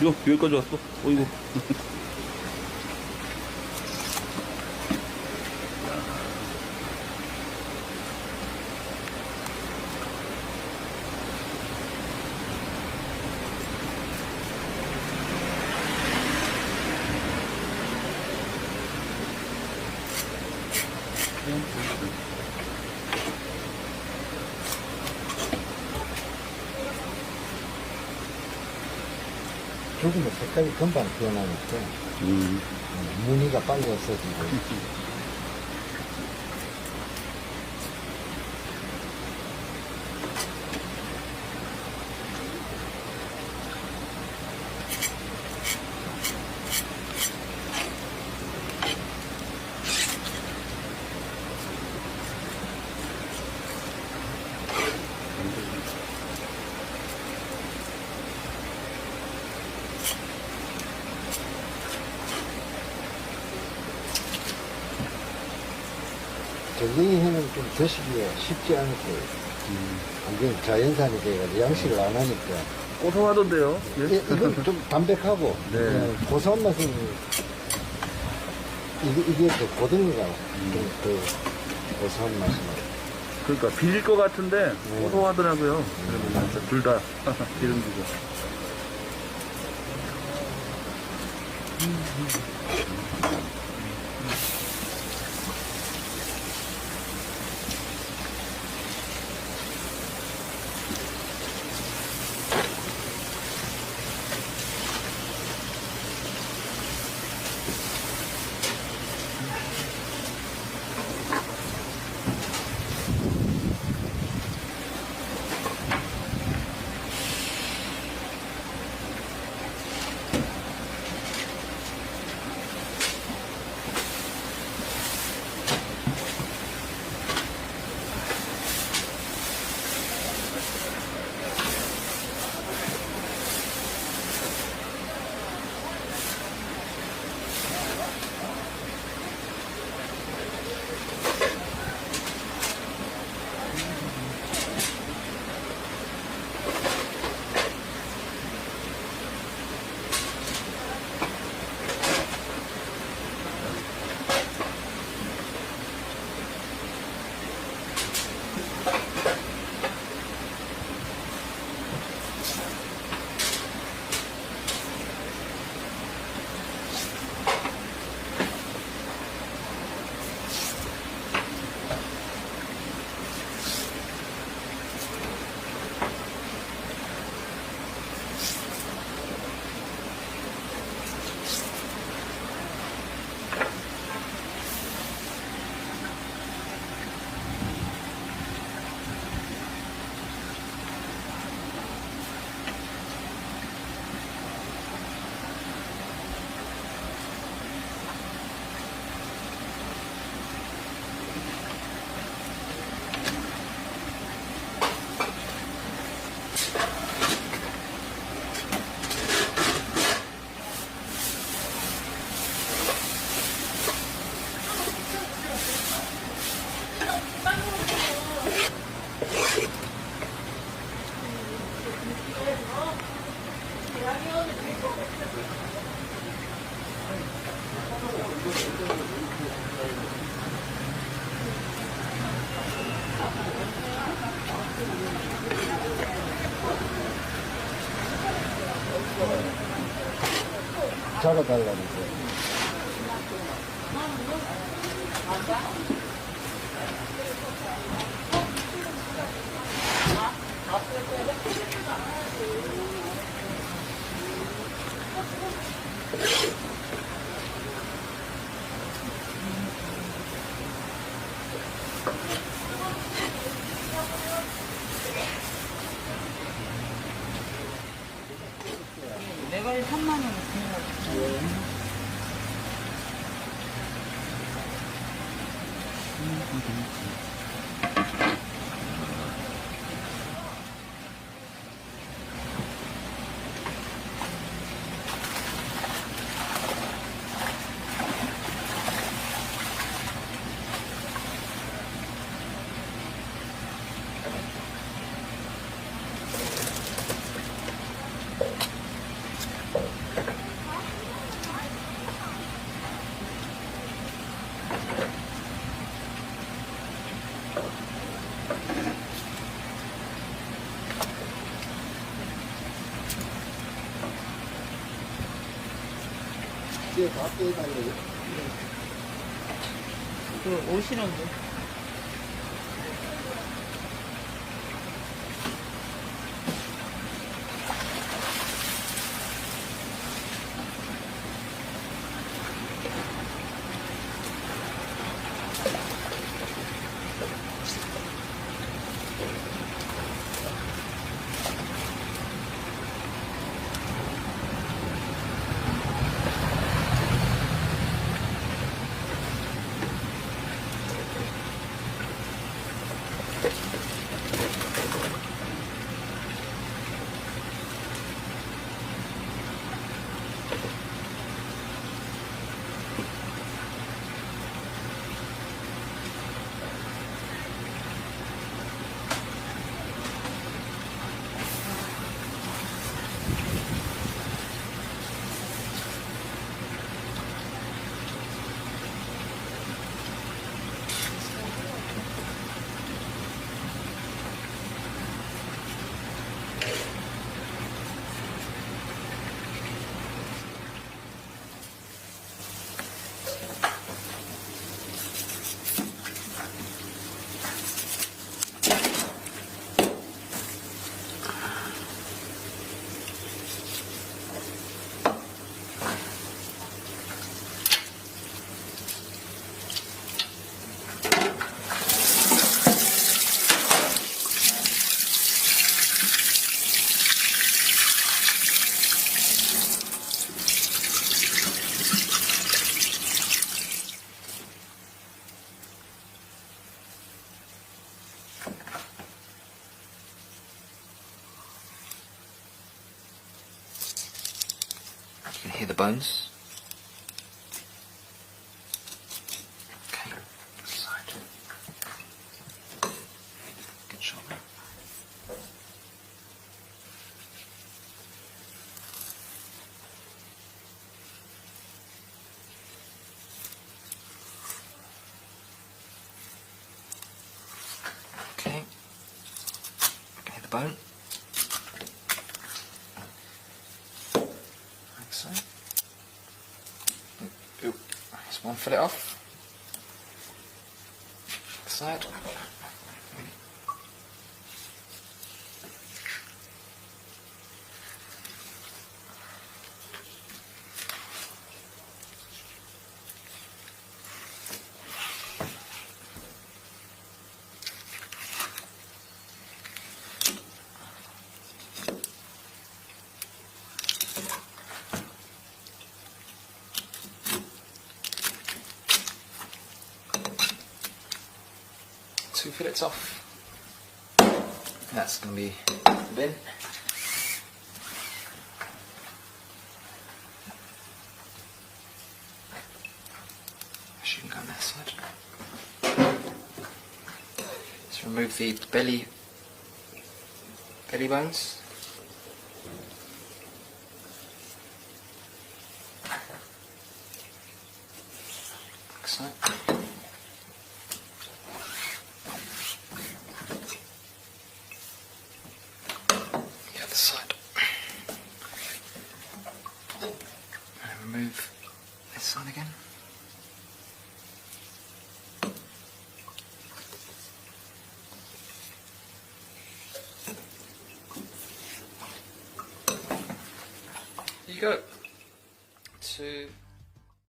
여기까지 왔어. 어이구. 죽으면 색깔이 금방 변하니까 무늬가 빨리 없어지고. 전갱이해는 좀 드시기가 쉽지 않을 거예요. 완전 자연산이 돼가지고 양식을 안 하니까. 고소하던데요? 예? 이건 좀 담백하고, 네. 고소한 맛은, 이게 더 고등어가 더 고소한 맛이 나요. 그러니까 비릴 것 같은데 고소하더라고요. 둘 다 기름지고. 잡아달라니까. 매달 3만 원 있습니다. 이제 다 빼달래요. 그 오시는데. You can hear the bones. Okay, this side. Good shot there. Okay. You can hear the bone. Like so. Ooh, there's one fillet off. Side. Two fillets off. That's going to be the bin. She can go on that side. Let's remove the belly bones. Like so. The other side. And remove this side again. There you go. 2